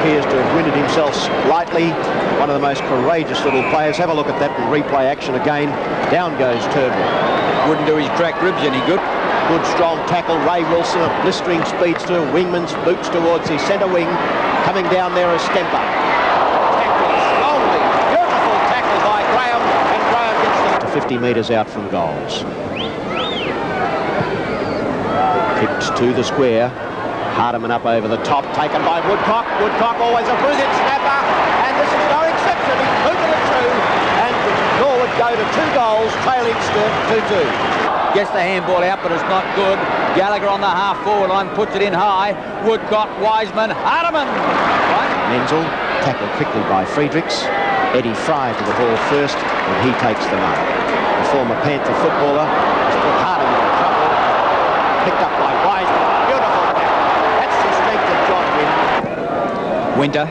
appears to have winded himself slightly. One of the most courageous little players. Have a look at that in replay action again. Down goes Turnbull. Wouldn't do his cracked ribs any good. Good strong tackle. Ray Wilson, a blistering speedster. Wingman's boots towards his centre wing. Coming down there is Stemper. Strongly, beautiful tackle by Graham, and Graham gets the 50 metres out from goals. Kicked to the square. Hardiman up over the top, taken by Woodcock. Woodcock always a brilliant snapper, and this is no exception. He's booted it through, and Norwood go to 2 goals, trailing Sturt 2-2. Gets the handball out, but it's not good. Gallagher on the half-forward line puts it in high. Woodcock, Wiseman, Hardiman. Menzel tackled quickly by Friedrichs. Eddie Fry to the ball first, and he takes the mark. The former Panther footballer has put Hardiman in trouble. Picked up by Wiseman. Beautiful tackle. That's the strength of John Wynn. Winter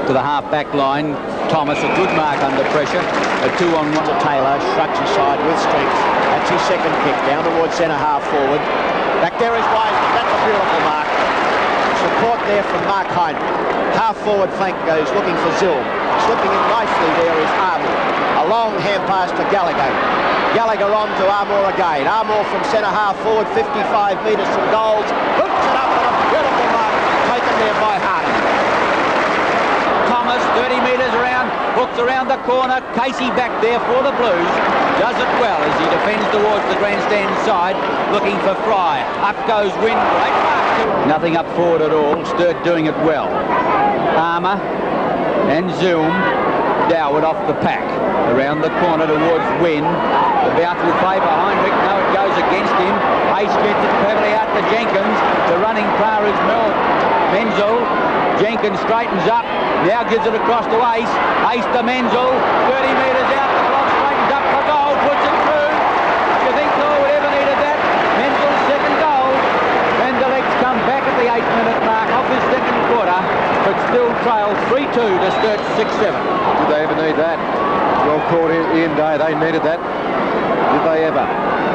to the half-back line. Thomas, a good mark under pressure. A 2-on-1 to Taylor, shrugs aside with strength. That's his second kick, down towards centre half forward. Back there is Wiseman. That's a beautiful mark. Support there from Mark Heinrich. Half forward flank goes looking for Zilm. Slipping in nicely there is Armour. A long hand pass to Gallagher. Gallagher on to Armour again. Armour from centre half forward, 55 metres from goals. Hooks it up and a beautiful mark taken there by Hardiman. Thomas, 30 metres around, hooks around the corner. Casey back there for the Blues. Does it well as he defends towards the grandstand side, looking for Fry. Up goes Wynn. Great mark. Nothing up forward at all. Sturt doing it well. Armour and Zoom. Doward off the pack. Around the corner towards Wynn. The bounce will favour Heinrich. No, it goes against him. Ace gets it cleverly out to Jenkins. The running player is Menzel. Jenkins straightens up. Now gives it across to Ace. Ace to Menzel. 30 metres out. The block straightens up for goal. Puts it through. Do you think Norwood ever needed that? Menzel's second goal. And the legs come back at the 8-minute mark of his second quarter. But still trail 3-2 to Sturt 6-7. Did they ever need that? Well caught Ian Day. They needed that. Did they ever?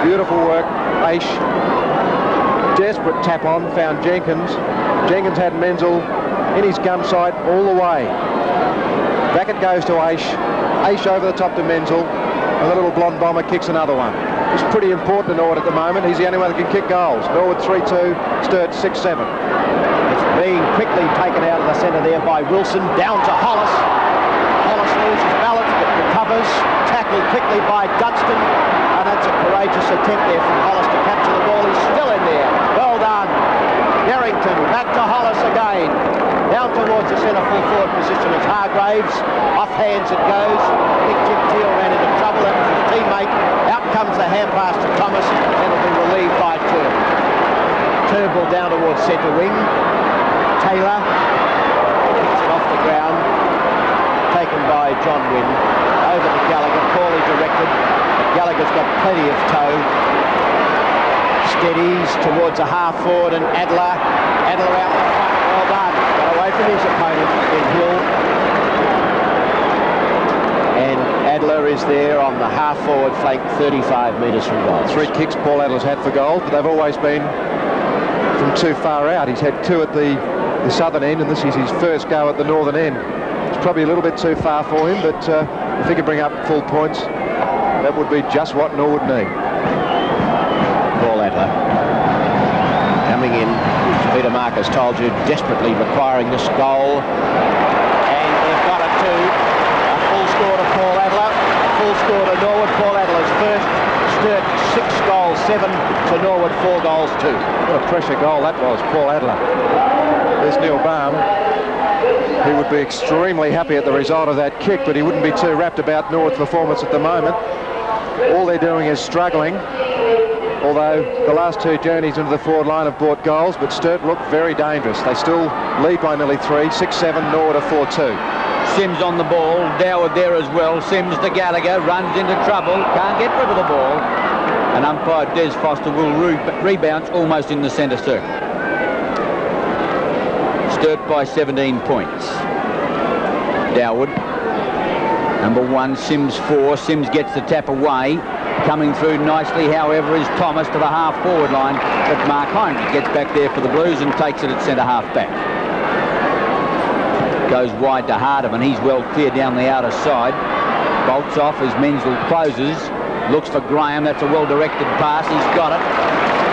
Beautiful work. Aish. Desperate tap on. Found Jenkins. Jenkins had Menzel in his gun sight all the way. Back it goes to Aish. Aish over the top to Menzel. And the little blonde bomber kicks another one. It's pretty important to Norwood at the moment. He's the only one that can kick goals. Norwood 3-2. Sturt 6-7. Being quickly taken out of the centre there by Wilson. Down to Hollis. Hollis loses balance but recovers. Tackled quickly by Dunstan. And that's a courageous attempt there from Hollis to capture the ball. He's still in there. Well done. Berrington back to Hollis again. Down towards the centre full forward position is Hargraves. Off hands it goes. Big Jim Teal ran into trouble. That was his teammate. Out comes the hand pass to Thomas. And it'll be relieved by Turnbull. Turnbull down towards centre wing. Taylor kicks it off the ground, taken by John Wynn, over to Gallagher, poorly directed, but Gallagher's got plenty of toe, steadies towards a half forward and Adler out the front, well done, got away from his opponent in Hill, and Adler is there on the half forward flank, 35 metres from goal. 3 kicks Paul Adler's had for goal, but they've always been from too far out. He's had 2 at the southern end, and this is his first go at the northern end. It's probably a little bit too far for him, but if he could bring up full points, that would be just what Norwood need. Paul Adler coming in, Peter Marcus told you, desperately requiring this goal, and they've got it too. A full score to Paul Adler, a full score to Norwood. Paul Adler's first. Sturt 6 goals 7 to Norwood 4 goals 2. What a pressure goal that was, Paul Adler. There's Neil Baum. He would be extremely happy at the result of that kick, but he wouldn't be too wrapped about Norwood's performance at the moment. All they're doing is struggling, although the last 2 journeys into the forward line have brought goals, but Sturt look very dangerous. They still lead by nearly 3, 6-7, Norwood a 4-2. Sims on the ball, Doward there as well. Sims to Gallagher, runs into trouble, can't get rid of the ball. And umpire Des Foster will rebounce almost in the centre circle. Sturt by 17 points. Doward, number 1, Sims 4. Sims gets the tap away. Coming through nicely, however, is Thomas to the half-forward line. But Mark Heinrich gets back there for the Blues and takes it at centre-half back. Goes wide to Hardeman. He's well clear down the outer side. Bolts off as Menzel closes. Looks for Graham. That's a well-directed pass. He's got it.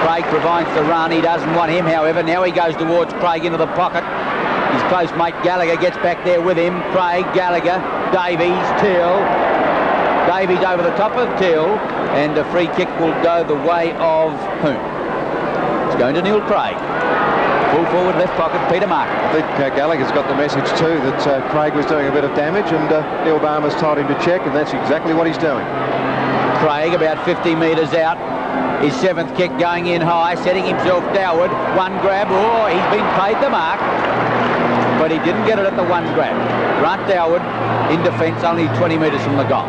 Craig provides the run. He doesn't want him, however. Now he goes towards Craig into the pocket. His close mate Gallagher gets back there with him. Craig, Gallagher, Davies, Till. Davies over the top of Till. And a free kick will go the way of whom? It's going to Neil Craig. Full forward left pocket, Peter Mark. I think Gallagher's got the message too that Craig was doing a bit of damage, and Neil Barmer's told him to check, and that's exactly what he's doing. Craig about 50 metres out. His 7th kick going in high, setting himself downward. One grab. Oh, he's been paid the mark, but he didn't get it at the one grab. Grant Doward in defence, only 20 metres from the goal.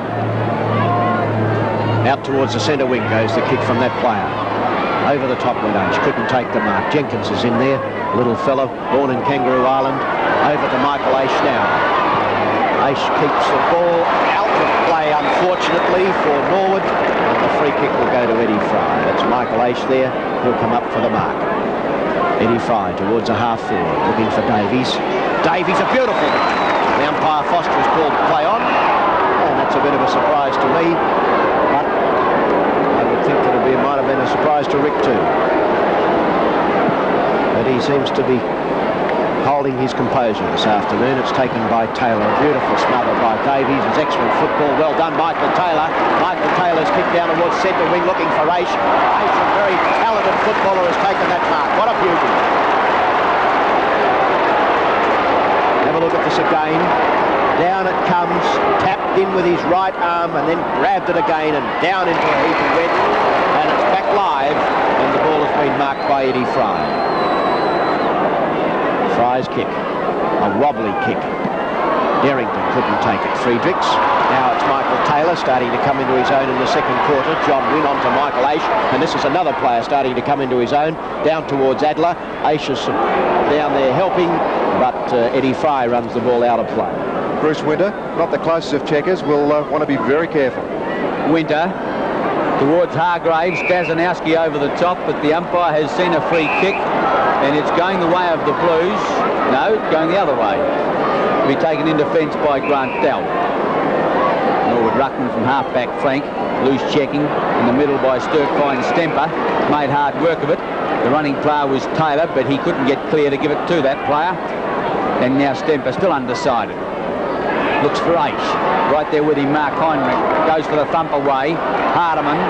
Out towards the centre wing goes the kick from that player. Over the top with H. Couldn't take the mark. Jenkins is in there. Little fellow, born in Kangaroo Island. Over to Michael Aish now. Aish keeps the ball out of play, unfortunately, for Norwood. And the free kick will go to Eddie Fry. That's Michael Aish there. He'll come up for the mark. Eddie Fry towards a half forward, looking for Davies. Davies, a beautiful one. The umpire Foster has called play on. And that's a bit of a surprise to me. But I would think that it might have been a surprise to Rick too. But he seems to be holding his composure this afternoon. It's taken by Taylor. A beautiful smother by Davies. It's excellent football. Well done, Michael Taylor. Michael Taylor's kicked down towards centre wing looking for Aish. Aish, a very talented footballer, has taken that mark. What a beauty. Have a look at this again. Down it comes, tapped in with his right arm and then grabbed it again and down into a heap of wet. And it's back live and the ball has been marked by Eddie Fry. Fry's kick, a wobbly kick. Derrington couldn't take it. Friedrichs. Now it's Michael Taylor starting to come into his own in the second quarter. John Wynn on to Michael Aish. And this is another player starting to come into his own. Down towards Adler. Aish is down there helping, but Eddie Fry runs the ball out of play. Bruce Winter, not the closest of checkers, will want to be very careful. Winter towards Hargraves. Bazanowski over the top, but the umpire has seen a free kick, and it's going the way of the Blues. No, it's going the other way. It'll be taken in defence by Grant Dowell. Norwood Ruckman from half-back flank. Loose checking in the middle by Sturt finds Stemper. Made hard work of it. The running player was Taylor, but he couldn't get clear to give it to that player. And now Stemper still undecided. Looks for Aish. Right there with him, Mark Heinrich. Goes for the thump away. Hardeman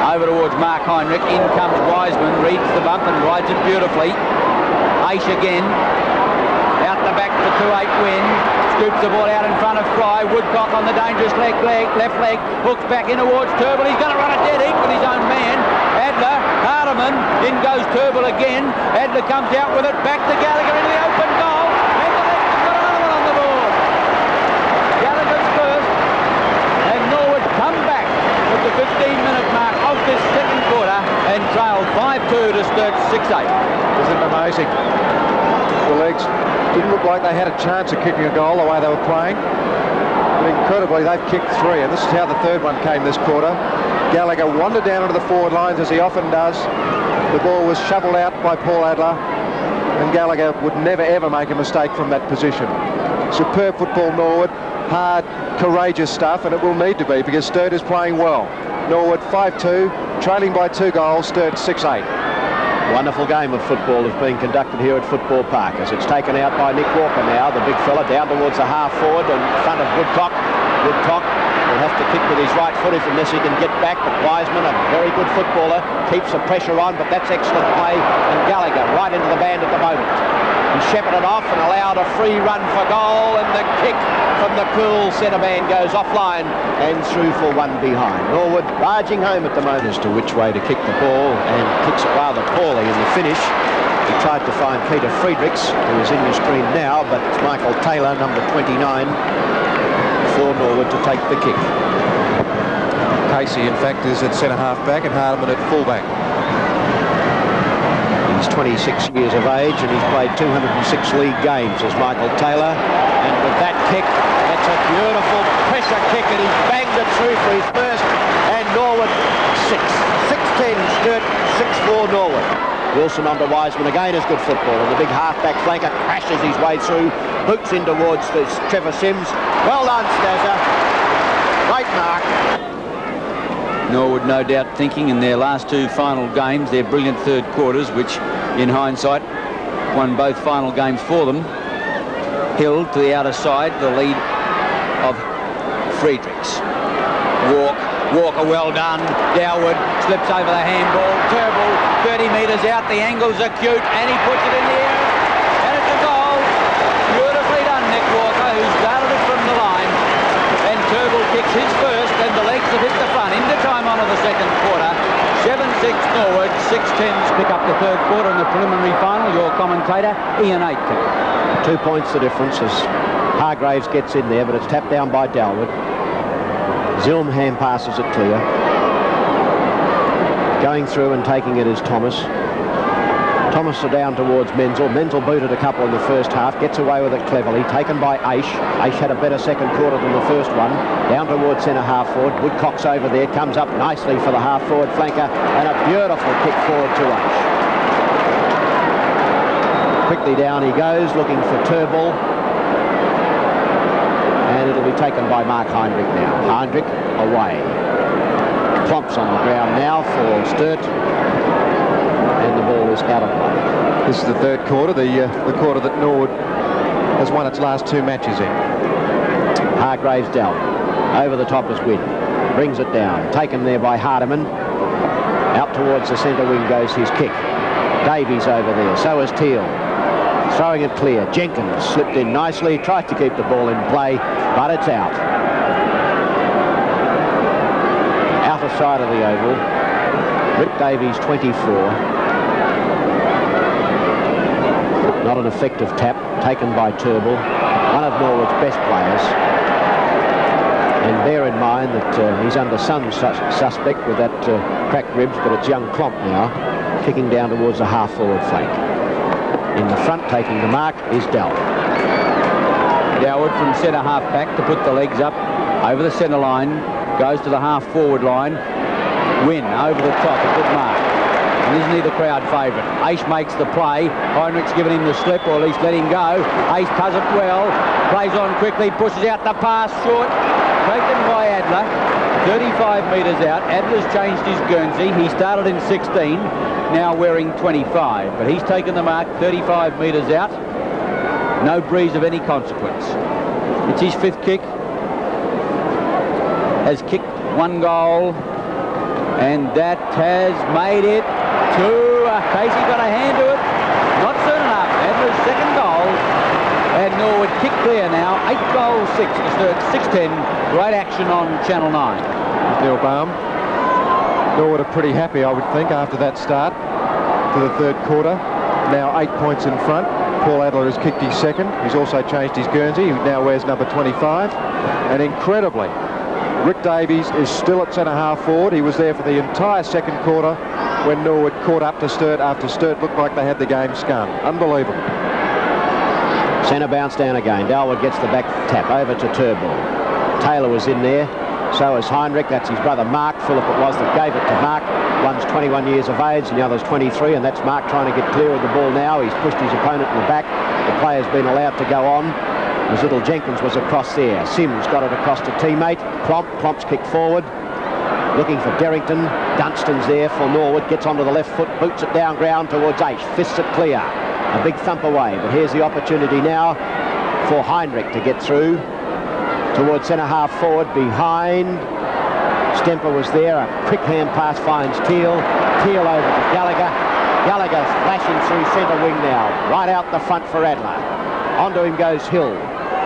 over towards Mark Heinrich. In comes Wiseman. Reads the bump and rides it beautifully. Aish again. Out the back for 2-8 win. Scoops the ball out in front of Fry. Woodcock on the dangerous left leg. Hooks back in towards Turnbull. He's going to run a dead heat with his own man. Adler. Hardeman. In goes Turnbull again. Adler comes out with it. Back to Gallagher into the open goal. And the next has got another one on the board. Gallagher's first. And Norwood come back at the 15-minute mark of this second quarter and trail 5-2 to Sturt 6-8. Isn't it amazing? The legs didn't look like they had a chance of kicking a goal the way they were playing. But incredibly, they've kicked 3, and this is how the third one came this quarter. Gallagher wandered down into the forward lines, as he often does. The ball was shoveled out by Paul Adler, and Gallagher would never, ever make a mistake from that position. Superb football, Norwood. Hard, courageous stuff, and it will need to be because Sturt is playing well. Norwood 5-2, trailing by 2 goals, Sturt 6-8. Wonderful game of football is being conducted here at Football Park as it's taken out by Nick Walker now, the big fella, down towards the half forward in front of Woodcock. Woodcock will have to kick with his right foot if unless he can get back, but Wiseman, a very good footballer, keeps the pressure on, but that's excellent play, and Gallagher right into the band at the moment. He shepherded off and allowed a free run for goal, and the kick from the cool centre man goes offline and through for one behind. Norwood barging home at the moment as to which way to kick the ball, and kicks it rather poorly in the finish. He tried to find Peter Friedrichs, who is in your screen now, but it's Michael Taylor, number 29, for Norwood to take the kick. Casey, in fact, is at centre-half back and Hardeman at full-back. He's 26 years of age and he's played 206 league games as Michael Taylor. And with that kick, that's a beautiful pressure kick and he's banged it through for his first. And Norwood 6. 6-10 Sturt, 6-4 Norwood. Wilson onto Wiseman again is good football, and the big half-back flanker crashes his way through, boots in towards this Trevor Sims. Well done, Stazza. Great mark. Norwood no doubt thinking in their last two final games, their brilliant third quarters, which in hindsight won both final games for them. Hill to the outer side, the lead of Friedrichs. Walker well done. Dowwood slips over the handball. Turnbull 30 metres out. The angle's acute and he puts it in the air. And it's a goal. Beautifully done, Nick Walker, who started it from the line. And Turnbull kicks his first and the legs have hit the front. Into time on of the second quarter. 7-6 Norwood. 6-10s pick up the third quarter in the preliminary final. Your commentator, Ian Aitken. 2 points the difference as Hargraves gets in there, but it's tapped down by Dalwood. Zilm hand passes it clear. Going through and taking it is Thomas. Thomas are down towards Menzel. Menzel booted a couple in the first half, gets away with it cleverly. Taken by Aish. Aish had a better second quarter than the first one. Down towards centre half forward. Woodcock's over there, comes up nicely for the half forward flanker, and a beautiful kick forward to Aish. Quickly down he goes, looking for Turnbull. And it'll be taken by Mark Heinrich now. Heinrich away. Plumps on the ground now for Sturt. And the ball is out of play. This is the third quarter, the quarter that Norwood has won its last two matches in. Hargraves down. Over the top is Wynn. Brings it down. Taken there by Hardiman. Out towards the centre wing goes his kick. Davies over there. So is Teal. Throwing it clear. Jenkins slipped in nicely, tried to keep the ball in play, but it's out. Outer side of the oval. Rick Davies, 24. Not an effective tap, taken by Turnbull, one of Norwood's best players. And bear in mind that he's under some suspect with that cracked ribs, but it's young Klomp now, kicking down towards the half-forward flank. In the front, taking the mark, is Dowwood. Dowwood from centre half back to put the legs up over the centre line, goes to the half forward line. Win over the top, a good mark. And isn't he the crowd favourite? Aish makes the play. Heinrich's given him the slip, or at least let him go. Aish does it well, plays on quickly, pushes out the pass short, taken by Adler. 35 metres out. Adler's changed his Guernsey. He started in 16, now wearing 25, but he's taken the mark 35 metres out. No breeze of any consequence. It's his fifth kick. Has kicked one goal, and that has made it two. Casey got a hand to it. Not soon enough. Adler's second goal, and Norwood kick clear now. 8 goals, 6. It's 6-10. Great action on Channel 9. Neil Baum. Norwood are pretty happy, I would think, after that start to the third quarter. Now 8 points in front. Paul Adler has kicked his second. He's also changed his Guernsey. He now wears number 25. And incredibly, Rick Davies is still at centre half forward. He was there for the entire second quarter when Norwood caught up to Sturt after Sturt looked like they had the game scun. Unbelievable. Centre bounce down again. Dalwood gets the back tap over to Turnbull. Taylor was in there. So is Heinrich. That's his brother Mark. Philip it was that gave it to Mark. One's 21 years of age and the other's 23, and that's Mark trying to get clear of the ball now. He's pushed his opponent in the back. The player's been allowed to go on. As little Jenkins was across there. Sims got it across to teammate. Plomp's kicked forward. Looking for Derrington. Dunstan's there for Norwood. Gets onto the left foot. Boots it down ground towards Aish. Fists it clear. A big thump away. But here's the opportunity now for Heinrich to get through towards centre half forward behind. Stemper was there. A quick hand pass finds Teal. Teal over to Gallagher. Gallagher flashing through centre wing now. Right out the front for Adler. Onto him goes Hill.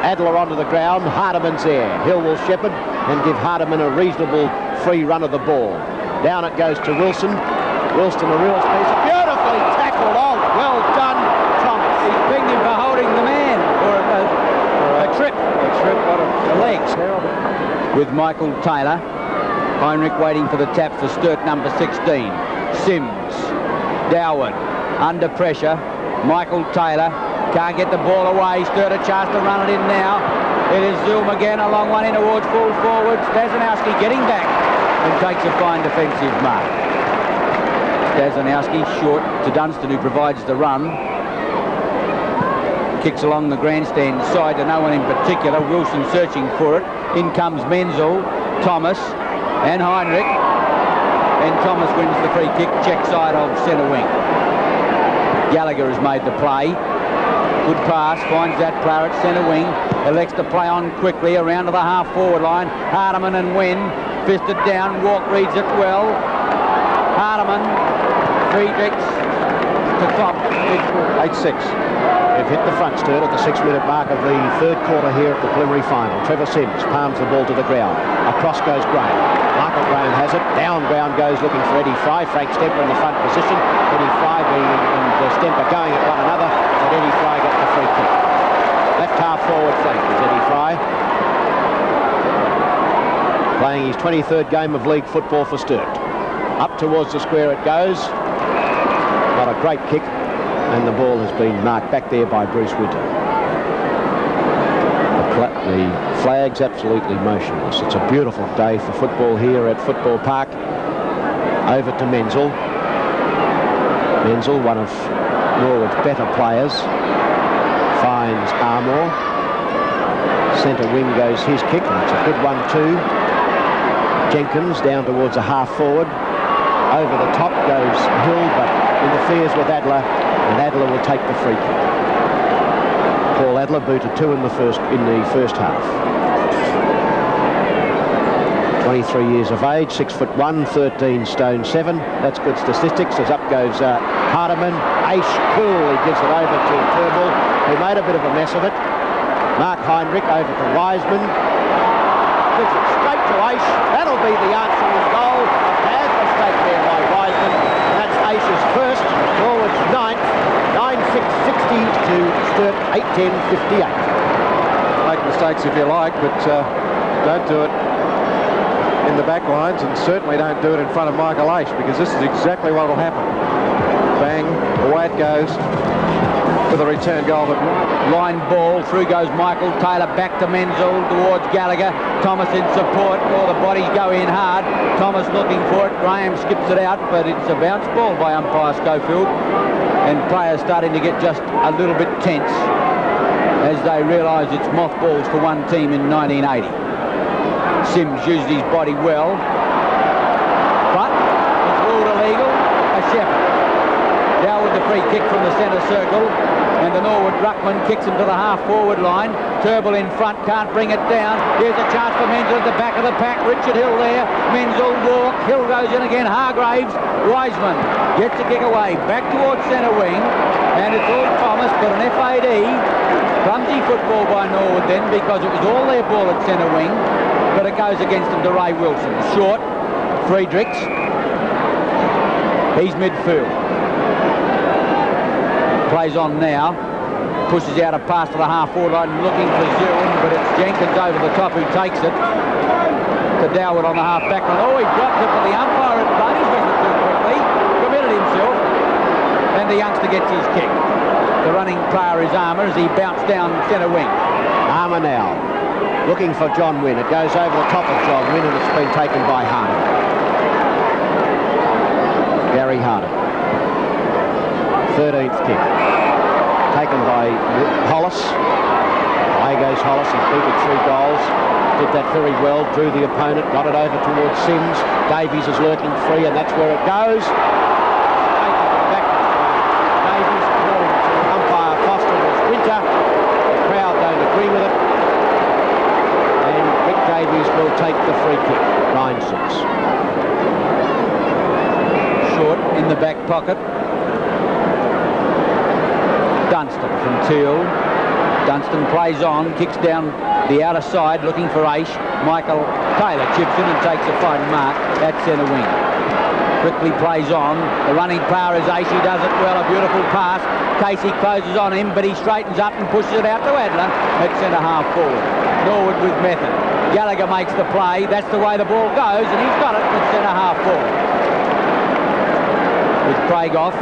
Adler onto the ground. Hardiman's there. Hill will shepherd and give Hardiman a reasonable free run of the ball. Down it goes to Wilson. Wilson a real piece. Beautifully tackled. Oh, well done, Thomas. He's pinged him for holding the man, or a trip. A trip, what a legs. With Michael Taylor. Heinrich waiting for the tap for Sturt number 16. Sims. Dowwood under pressure. Michael Taylor can't get the ball away. Sturt a chance to run it in now. It is Zoom again, a long one in towards full forward. Stazanowski getting back and takes a fine defensive mark. Dazanowski short to Dunstan, who provides the run. Kicks along the grandstand side to no one in particular. Wilson searching for it. In comes Menzel, Thomas and Heinrich. And Thomas wins the free kick, check side of centre wing. Gallagher has made the play. Good pass, finds that player at centre wing. Elects to play on quickly around to the half-forward line. Hardiman and Wen fisted down. Walk reads it well. Hardiman, Friedrichs to top. 8-6. They've hit the front, Sturt, at the 6-minute mark of the third quarter here at the preliminary final. Trevor Sims palms the ball to the ground. Across goes Graham. Michael Graham has it. Down ground goes looking for Eddie Fry. Frank Stemper in the front position. Eddie Fry and Stemper going at one another. And Eddie Fry got the free kick. Left half forward flank is Eddie Fry. Playing his 23rd game of league football for Sturt. Up towards the square it goes. Not a great kick. And the ball has been marked back there by Bruce Winter. The flag's absolutely motionless. It's a beautiful day for football here at Football Park. Over to Menzel. Menzel, one of Norwood's better players, finds Armour. Centre wing goes his kick. It's a good one too. Jenkins down towards a half forward. Over the top goes Hill, but interferes with Adler, and Adler will take the free kick. Paul Adler booted 2 in the first half. 23 years of age, 6'1", 13 stone 7. That's good statistics. As up goes Hardiman. Aish coolly gives it over to Turnbull, who made a bit of a mess of it. Mark Heinrich over to Wiseman. Gives it straight to Aish. That'll be the answering goal. A bad mistake there by Wiseman. And that's Aish's first. Norwood's 9th. 9-6-60 to Sturt 8-10-58. Make mistakes if you like, but don't do it in the back lines, and certainly don't do it in front of Michael Aish, because this is exactly what will happen. Bang, away it goes for the return goal. But line ball, through goes Michael Taylor, back to Menzel, towards Gallagher. Thomas in support, all the bodies go in hard. Thomas looking for it, Graham skips it out, but it's a bounce ball by umpire Schofield. And players starting to get just a little bit tense as they realise it's mothballs for one team in 1980. Sims used his body well, but it's ruled illegal. A Shepherd. Down with the free kick from the centre circle, and the Norwood ruckman kicks him to the half-forward line. Turnbull in front, can't bring it down. Here's a chance for Menzel at the back of the pack. Richard Hill there. Menzel walk. Hill goes in again. Hargraves. Wiseman gets a kick away. Back towards centre wing. And it's all Thomas, but an FAD. Clumsy football by Norwood then, because it was all their ball at centre wing. But it goes against them to Ray Wilson. Short. Friedrichs. He's midfield. Plays on now, pushes out a pass to the half-forward line, looking for Zilin, but it's Jenkins over the top who takes it to Doward on the half-back line. Oh, he dropped it, but the umpire at Bunny's missed it too quickly, committed himself, and the youngster gets his kick. The running player is Armour as he bounced down centre wing. Armour now, looking for John Wynn. It goes over the top of John Wynn, and it's been taken by Harden. Gary Harden. 13th kick. Taken by Hollis. Away goes Hollis. He's booted 3 goals. Did that very well. Drew the opponent. Got it over towards Sims. Davies is lurking free, and that's where it goes. Davies, according to umpire Foster, was Winter. The crowd don't agree with it. And Rick Davies will take the free kick. 9-6. Short in the back pocket. Dunstan from Teal. Dunstan plays on, kicks down the outer side, looking for Aish. Michael Taylor chips in and takes a fine mark at centre wing. Quickly plays on. The running player is Aish. He does it well. A beautiful pass. Casey closes on him, but he straightens up and pushes it out to Adler at centre half forward. Norwood with method. Gallagher makes the play. That's the way the ball goes, and he's got it at centre half forward. With Craig off.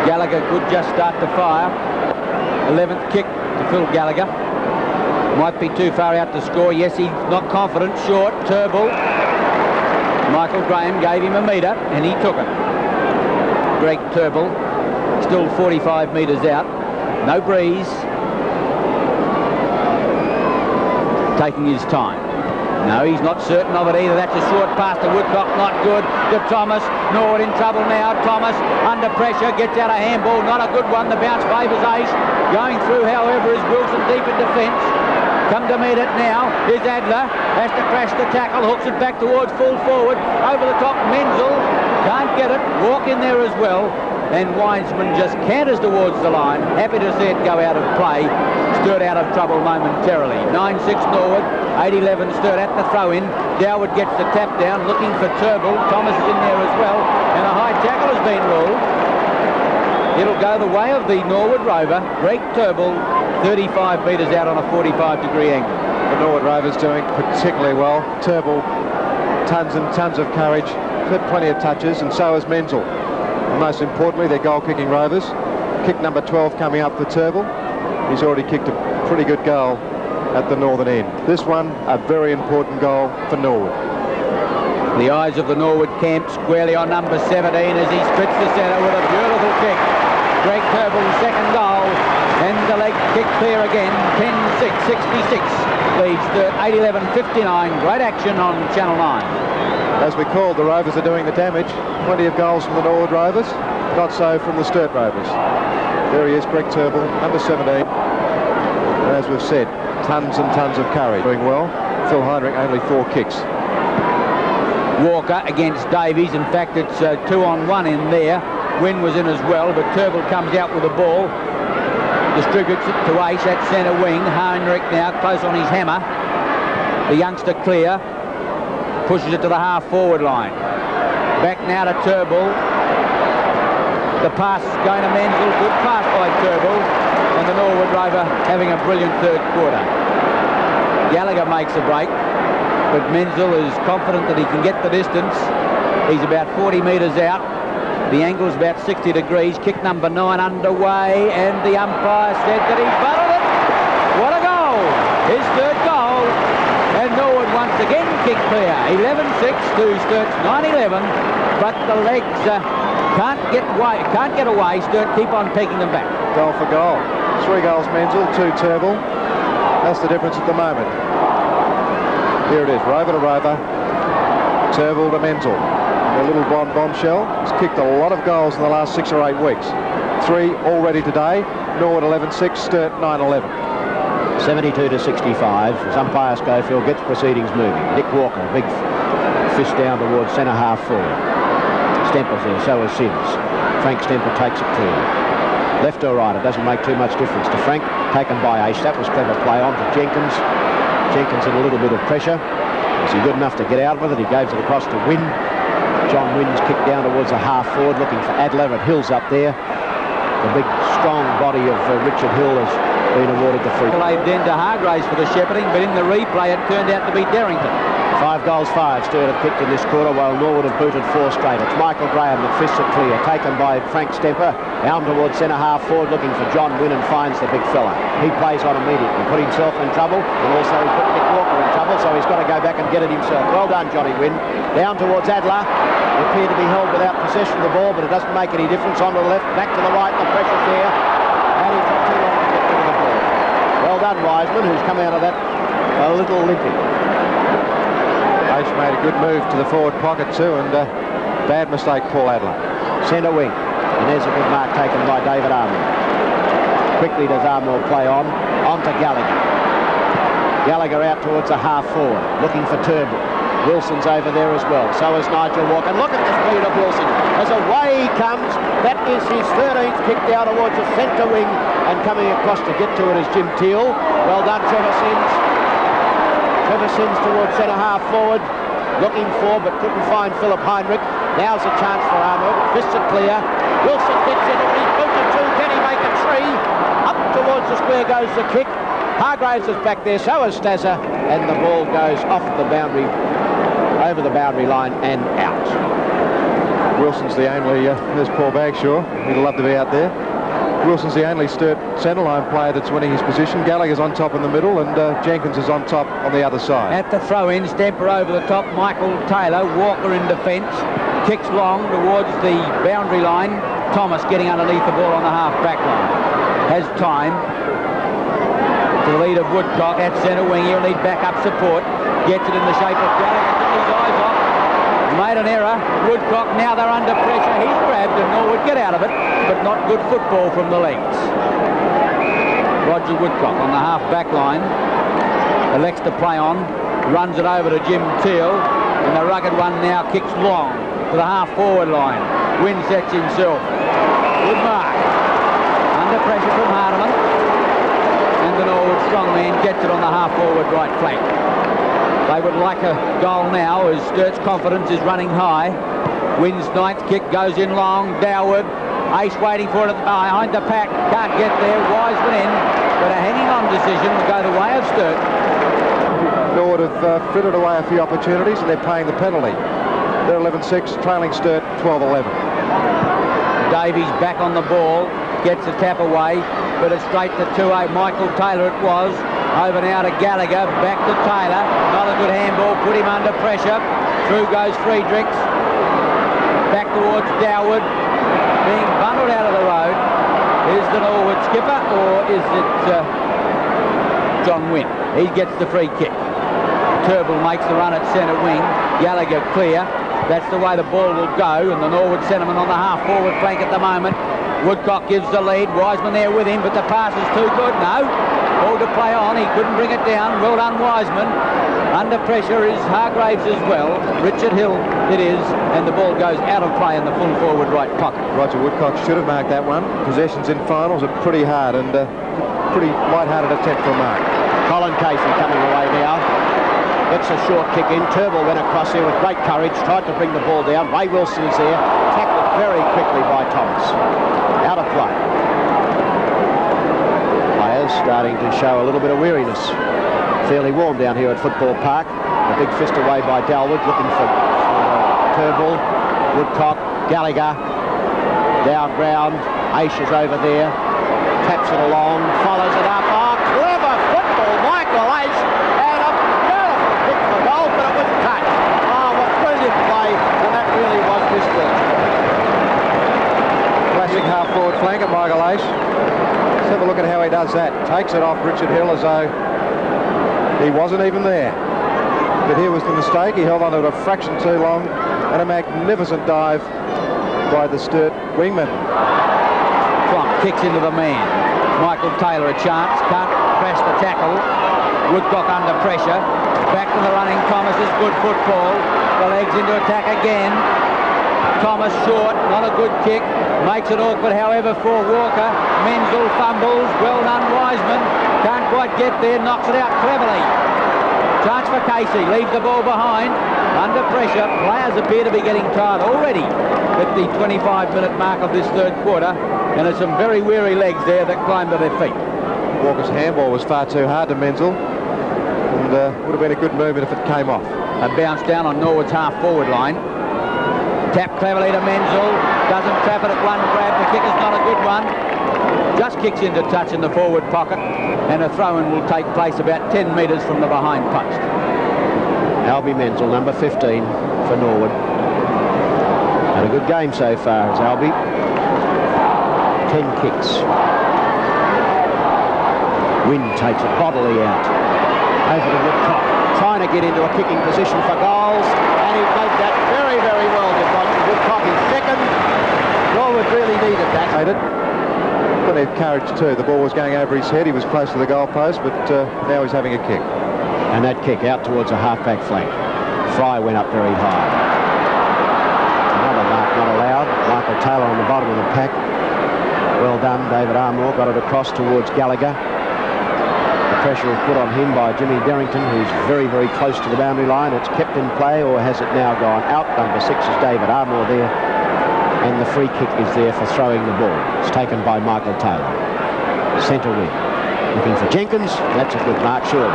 Gallagher could just start to fire. 11th kick to Phil Gallagher. Might be too far out to score. Yes, he's not confident. Short. Turnbull. Michael Graham gave him a metre, and he took it. Greg Turnbull. Still 45 metres out. No breeze. Taking his time. No, he's not certain of it either. That's a short pass to Woodcock, not good. To Thomas. Norwood in trouble now. Thomas under pressure, gets out a handball. Not a good one. The bounce favours Ace. Going through, however, is Wilson deep in defence. Come to meet it now is Adler. Has to crash the tackle. Hooks it back towards full forward. Over the top, Menzel. Can't get it. Walk in there as well. And Winesman just canters towards the line. Happy to see it go out of play. Sturt out of trouble momentarily. 9-6 Norwood. 8-11 Sturt at the throw-in. Dowwood gets the tap down, looking for Turnbull. Thomas is in there as well. And a high tackle has been ruled. It'll go the way of the Norwood Rover. Greg Turnbull, 35 metres out on a 45-degree angle. The Norwood Rovers doing particularly well. Turnbull, tons and tons of courage. Had plenty of touches, and so has Menzel. And most importantly, they're goal-kicking Rovers. Kick number 12 coming up for Turnbull. He's already kicked a pretty good goal at the northern end. This one, a very important goal for Norwood. The eyes of the Norwood camp squarely on number 17 as he splits the centre with a beautiful kick. Greg Turnbull's second goal, and the leg kick clear again. 10-6, 66 leads Sturt. 8-11, 59. Great action on Channel 9. As we called, the Rovers are doing the damage. Plenty of goals from the Norwood Rovers, not so from the Sturt Rovers. There he is, Greg Turnbull, number 17. And as we've said, tons and tons of courage. Doing well. Phil Heinrich only 4 kicks. Walker against Davies. In fact, it's 2-on-1 in there. Wynn was in as well, but Turnbull comes out with the ball. Distributes it to Ace at centre wing. Heinrich now close on his hammer. The youngster clear. Pushes it to the half-forward line. Back now to Turnbull. The pass is going to Menzel. Good pass by Turnbull. And the Norwood Rover having a brilliant third quarter. Gallagher makes a break, but Menzel is confident that he can get the distance. He's about 40 metres out. The angle's about 60 degrees. Kick number 9 underway, and the umpire said that he's butted it. What a goal! His third goal. And Norwood once again kick clear. 11-6 to Sturt's 9-11, but the legs can't get away. Sturt keep on pegging them back. Goal for goal. 3 goals Menzel, 2 Turnbull. That's the difference at the moment. Here it is, Rover to Rover. Turnbull to Menzel. A little bombshell. He's kicked a lot of goals in the last 6 or 8 weeks. 3 already today. Norwood 11-6, Sturt 9-11. 72-65 as umpire Schofield gets proceedings moving. Nick Walker, big fist down towards centre half forward. Stemper's there, so is Sims. Frank Stemper takes it clear. Left or right, it doesn't make too much difference to Frank. Taken by Ace, that was clever play on to Jenkins. Jenkins in a little bit of pressure. Is he good enough to get out with it? He gives it across to Wynn. John Wynn's kicked down towards the half forward, looking for Adler. At Hill's up there. The big strong body of Richard Hill has been awarded the free. Played then to Hargraves for the shepherding, but in the replay it turned out to be Derrington. 5 goals fired. Sturt have kicked in this quarter, while Norwood have booted 4 straight. It's Michael Graham that fists it clear, taken by Frank Stemper. Down towards centre half forward, looking for John Wynn, and finds the big fella. He plays on immediately, put himself in trouble, and also he put Nick Walker in trouble, so he's got to go back and get it himself. Well done, Johnny Wynn. Down towards Adler. They appear to be held without possession of the ball, but it doesn't make any difference. On to the left, back to the right, the pressure's there, and he's got too long to get rid of the ball. Well done, Wiseman, who's come out of that a little limping. Ace made a good move to the forward pocket too, and bad mistake, Paul Adler. Centre wing, and there's a good mark taken by David Armour. Quickly does Armour play on to Gallagher. Gallagher out towards the half forward, looking for Turnbull. Wilson's over there as well. So is Nigel Walker. Look at the speed of Wilson. As away he comes, that is his 13th kick down towards the centre wing, and coming across to get to it is Jim Teal. Well done, Trevor Sims. Trevor Sims towards centre half forward, looking for but couldn't find Philip Heinrich. Now's a chance for Armour. Fists it clear. Wilson gets it. He's booted 2. Can he make it 3? Up towards the square goes the kick. Hargraves is back there. So is Stazza, and the ball goes off the boundary, over the boundary line and out. Wilson's the only. There's Paul Bagshaw. He'd love to be out there. Wilson's the only Sturt centre line player that's winning his position. Gallagher's on top in the middle, and Jenkins is on top on the other side. At the throw-in, Stemper over the top, Michael Taylor, Walker in defence. Kicks long towards the boundary line. Thomas getting underneath the ball on the half-back line. Has time to the lead of Woodcock at centre wing. He'll need backup support. Gets it in the shape of Gallagher. Took his eyes off. Made an error. Woodcock, now they're under pressure. He's grabbed and Norwood get out of it, but not good football from the legs. Roger Woodcock on the half-back line. Elects to play on. Runs it over to Jim Teal. And the rugged one now kicks long to the half-forward line. Wynn sets himself. Good mark. Under pressure from Hardiman. And the Norwood strongman gets it on the half-forward right flank. They would like a goal now as Sturt's confidence is running high. Wynn's ninth kick goes in long. Doward. Ace waiting for it behind the pack. Can't get there. Wiseman in. But a hanging-on decision will go the way of Sturt. Norwood have frittered away a few opportunities and they're paying the penalty. They're 11-6, trailing Sturt 12-11. Davies back on the ball. Gets the tap away. But it's straight to 2-8. Michael Taylor it was. Over now to Gallagher, back to Taylor. Not a good handball, put him under pressure. Through goes Friedrichs. Back towards Doward. Being bundled out of the road. Is the Norwood skipper or is it John Wynn? He gets the free kick. Turnbull makes the run at centre wing. Gallagher clear. That's the way the ball will go. And the Norwood centreman on the half-forward flank at the moment. Woodcock gives the lead. Wiseman there with him, but the pass is too good. No. Ball to play on. He couldn't bring it down. Well done, Wiseman. Under pressure is Hargraves as well. Richard Hill it is. And the ball goes out of play in the full forward right pocket. Roger Woodcock should have marked that one. Possessions in finals are pretty hard and pretty light-hearted attempt for a mark. Colin Casey coming away now. Gets a short kick in. Turnbull went across there with great courage. Tried to bring the ball down. Ray Wilson is there. Tackled very quickly by Thomas. Out of play. Players starting to show a little bit of weariness. Fairly warm down here at Football Park. A big fist away by Dalwood, looking for Turnbull. Woodcock, Gallagher, down ground. Aish is over there. Taps it along, follows it up. Oh, clever football, Michael Aish. And a beautiful kick for goal, but it wasn't touched. Oh, what brilliant play, and that really was his ball. Classic half-forward flank at Michael Aish. Let's have a look at how he does that. Takes it off Richard Hill as though he wasn't even there. But here was the mistake. He held on to it a fraction too long. And a magnificent dive by the Sturt wingman. Plump kicks into the man. Michael Taylor a chance. Can't crash the tackle. Woodcock under pressure. Back to the running Thomas is good football. The legs into attack again. Thomas short, not a good kick. Makes it awkward, however, for Walker. Menzel fumbles. Well done, Wiseman. Can't quite get there. Knocks it out cleverly. Chance for Casey. Leaves the ball behind. Under pressure. Players appear to be getting tired already at the 25-minute mark of this third quarter. And there's some very weary legs there that climb to their feet. Walker's handball was far too hard to Menzel. And would have been a good movement if it came off. A bounce down on Norwood's half-forward line. Tap cleverly to Menzel. Doesn't trap it at one grab. The kick is not a good one. Just kicks into touch in the forward pocket. And a throw-in will take place about 10 metres from the behind post. Albie Menzel, number 15 for Norwood. Had a good game so far as Albie. 10 kicks. Wynn takes it bodily out. Over to Woodcock. Trying to get into a kicking position for goals. And he made that very, very well. Woodcock is second. Norwood really needed that. Made it. Plenty of courage too. The ball was going over his head. He was close to the goalpost, but now he's having a kick. And that kick out towards a half-back flank. Fry went up very high. Another mark not allowed. Michael Taylor on the bottom of the pack. Well done. David Armour got it across towards Gallagher. The pressure is put on him by Jimmy Derrington, who's very, very close to the boundary line. It's kept in play, or has it now gone out? Number 6 is David Armour there. And the free kick is there for throwing the ball. It's taken by Michael Taylor. Centre wing. Looking for Jenkins. That's a good mark, surely.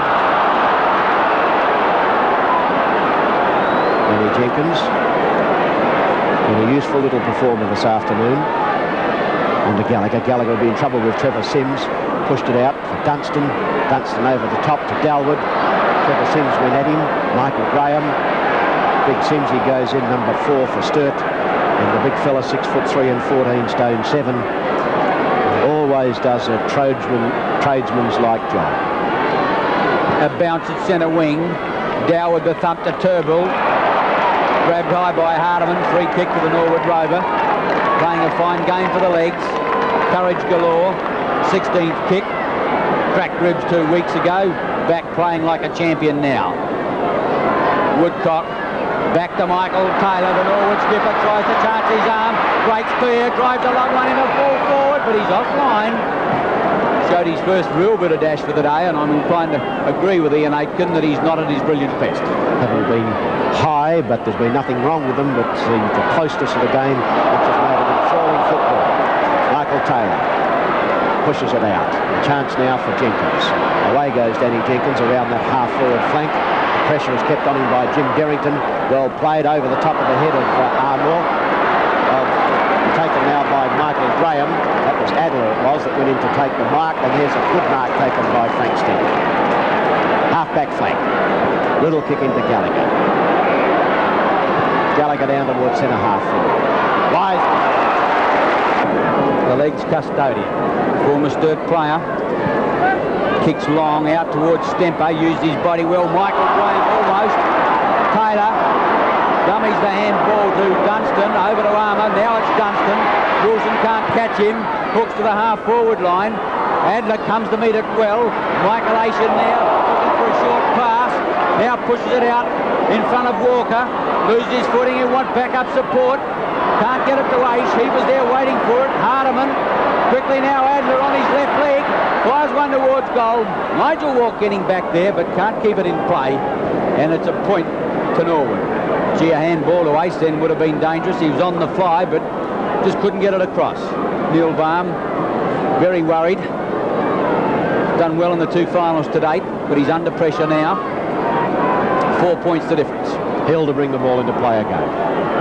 Benny Jenkins. Been a useful little performer this afternoon. On to Gallagher. Gallagher will be in trouble with Trevor Sims. Pushed it out for Dunstan. Dunstan over the top to Dalwood. Trevor Sims went at him. Michael Graham. big Simsy goes in, number 4 for Sturt. And the big fella, 6'3" and 14 stone 7. Always does a tradesman's like job. A bounce at centre wing. Dow with the thump to Turnbull. Grabbed high by Hardiman. Free kick to the Norwood Rover. Playing a fine game for the legs. Courage galore. 16th kick. Cracked ribs 2 weeks ago. Back playing like a champion now. Woodcock. Back to Michael Taylor. The Norwood skipper tries to charge his arm. Breaks clear. Drives a long one in a full forward, but he's offline. Showed his first real bit of dash for the day, and I'm inclined to agree with Ian Aitken that he's not at his brilliant best. Haven't been high, but there's been nothing wrong with them, but the closeness of the game, which has made it enthralling football. Michael Taylor pushes it out. A chance now for Jenkins. Away goes Danny Jenkins around that half-forward flank. The pressure is kept on him by Jim Derrington. Well played over the top of the head of Armour. Taken now by Michael Graham. That was Adler, it was, that went in to take the mark, and there's a good mark taken by Frank Sturt. Half-back flank. Little kick into Gallagher. Gallagher down towards centre-half forward. Wise. The legs custodian. Former Sturt player. Kicks long out towards Stemper. Used his body well. Michael Graham almost. Taylor. Dummies the handball to Dunstan, over to Armour, now it's Dunstan. Wilson can't catch him, hooks to the half-forward line. Adler comes to meet it well. Michael Asian now, looking for a short pass. Now pushes it out in front of Walker. Loses his footing, he wants backup support. Can't get it to Ace, he was there waiting for it. Hardiman, quickly now Adler on his left leg. Fires one towards goal. Nigel Walk getting back there, but can't keep it in play. And it's a point to Norwood. Gee, a handball to Ace then would have been dangerous. He was on the fly, but just couldn't get it across. Neil Baum, very worried. Done well in the 2 finals to date, but he's under pressure now. 4 points the difference. Hill to bring the ball into play again.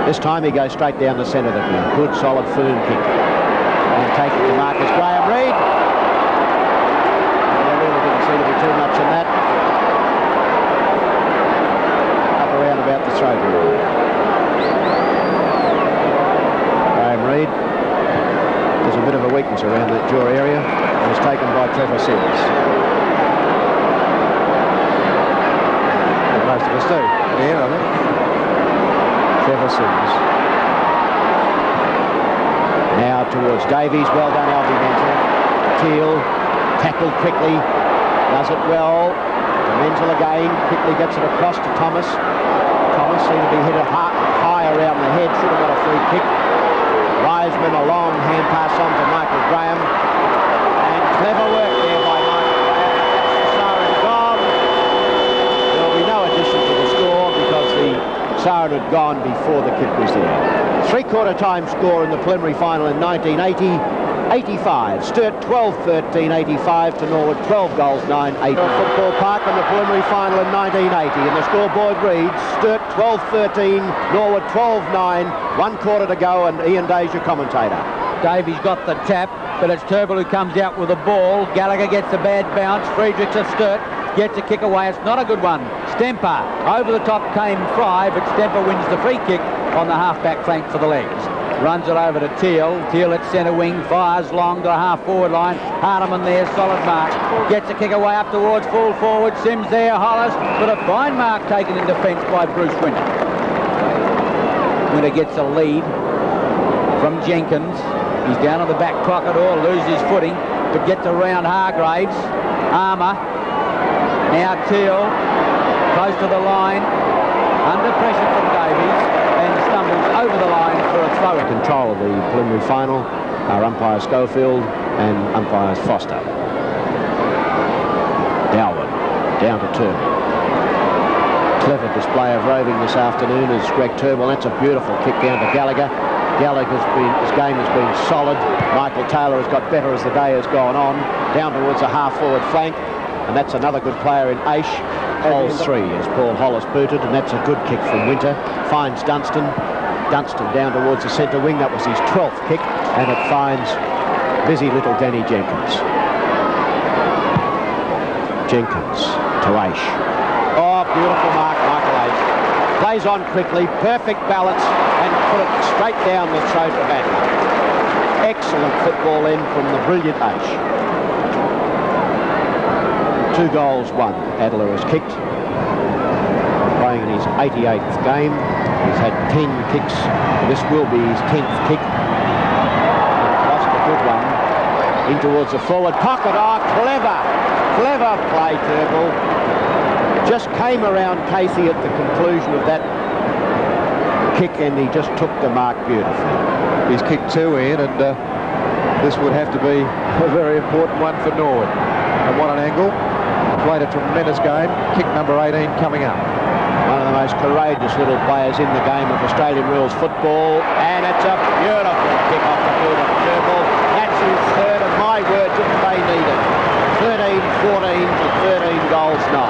This time he goes straight down the centre of the field. Good, solid, firm kick. And taking to Marcus Graham Reid. There really didn't seem to be too much in that. Around about the throat line. Graham Reid. There's a bit of a weakness around that jaw area. It was taken by Trevor Sims. Most of us do. Yeah, I think. Trevor Sims. Now towards Davies. Well done, Alfie Menzel. Teal tackled quickly. Does it well. Menzel again, quickly gets it across to Thomas. Thomas seemed to be hit high around the head, should have got a free kick. Wiseman, a long hand pass on to Michael Graham. And clever work there by Michael Graham. That's the siren gone. There'll be no addition to the score because the siren had gone before the kick was there. 3/4 time score in the preliminary final in 1980-85. Sturt 12-13, 85 to Norwood, 12 goals, 9-8. Football Park in the preliminary final in 1980. And the scoreboard reads Sturt 12-13, Norwood 12-9, 1/4 to go, and Ian Day's your commentator. Davies got the tap, but it's Turnbull who comes out with the ball. Gallagher gets a bad bounce. Friedrichs of Sturt gets a kick away. It's not a good one. Stemper, over the top came Fry, but Stemper wins the free kick on the half-back flank for the legs. Runs it over to Teal. Teal at centre wing, fires long to the half-forward line. Hardiman there, solid mark. Gets a kick away up towards full forward. Sims there, Hollis, but a fine mark taken in defence by Bruce Winter. Winter gets a lead from Jenkins. He's down on the back pocket or loses his footing, but gets around Hargraves. Armour. Now Teal, close to the line, under pressure from Davies, and stumbles over the line for a throw. Control of the preliminary final are umpire Schofield and umpires Foster. Darwin down to Turnbull. Clever display of roving this afternoon is Greg Turnbull. That's a beautiful kick down to Gallagher. His game has been solid. Michael Taylor has got better as the day has gone on. Down towards the half-forward flank. And that's another good player in Aish. Holes 3 as Paul Hollis booted, and that's a good kick from Winter. Finds Dunstan. Dunstan down towards the centre wing. That was his 12th kick, and it finds busy little Danny Jenkins. Jenkins to Aish. Oh, beautiful mark, Michael Aish. Plays on quickly, perfect balance, and put it straight down the throat of Adler. Excellent football in from the brilliant H. 2 goals, 1. Adler has kicked. Playing in his 88th game. He's had 10 kicks. This will be his 10th kick. Lost a good one. In towards the forward pocket. Oh, clever play, Turnbull. Just came around Casey at the conclusion of that kick, and he just took the mark beautifully. He's kicked 2 in, and this would have to be a very important one for Norwood. And what an angle. Played a tremendous game. Kick number 18 coming up. One of the most courageous little players in the game of Australian rules football, and it's a beautiful kick off the boot of Turnbull. That's his third, and my word, didn't they need it. 13-14 to 13 goals 9.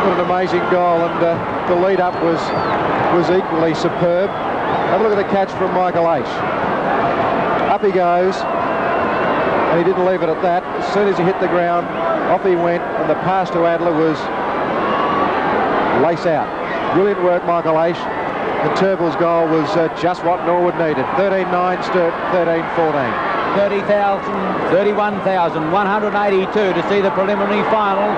What an amazing goal, and the lead-up was equally superb. Have a look at the catch from Michael H. Up he goes, and he didn't leave it at that. As soon as he hit the ground, off he went, and the pass to Adler was lace out. Brilliant work, Michael H. And Turnbull's goal was just what Norwood needed. 13-9, Sturt 13-14. 31,182 to see the preliminary final.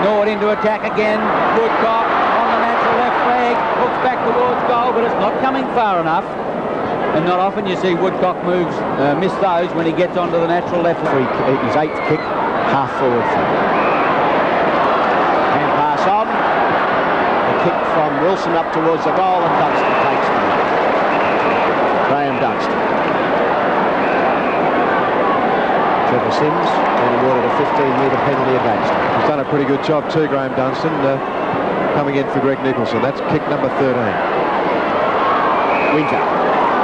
Norwood into attack again. Woodcock on the natural left flag. Looks back towards goal, but it's not coming far enough. And not often you see Woodcock miss those when he gets onto the natural left flag. His 8th kick, half forward. Hand pass on. The kick from Wilson up towards the goal, and Dunstan takes them. Graham Dunstan. Trevor Sims and awarded a 15-metre penalty against him. He's done a pretty good job too, Graham Dunstan, coming in for Greg Nicholson. That's kick number 13. Winter.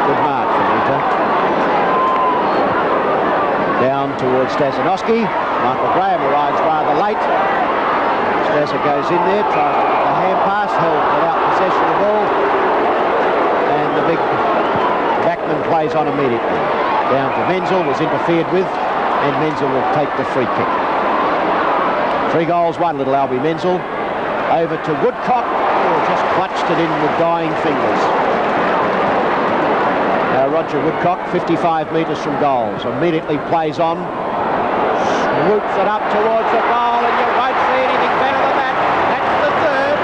Good mark for Winter. Down towards Stazanowski. Michael Graham arrives rather late. Stazza goes in there, tries to get the hand pass, held without possession of the ball. And the big backman plays on immediately. Down to Menzel, was interfered with, and Menzel will take the free kick. 3 goals, 1, little Albie Menzel. Over to Woodcock, who just clutched it in with dying fingers. Roger Woodcock, 55 metres from goals, immediately plays on, swoops it up towards the goal, and you won't see anything better than that. That's the third.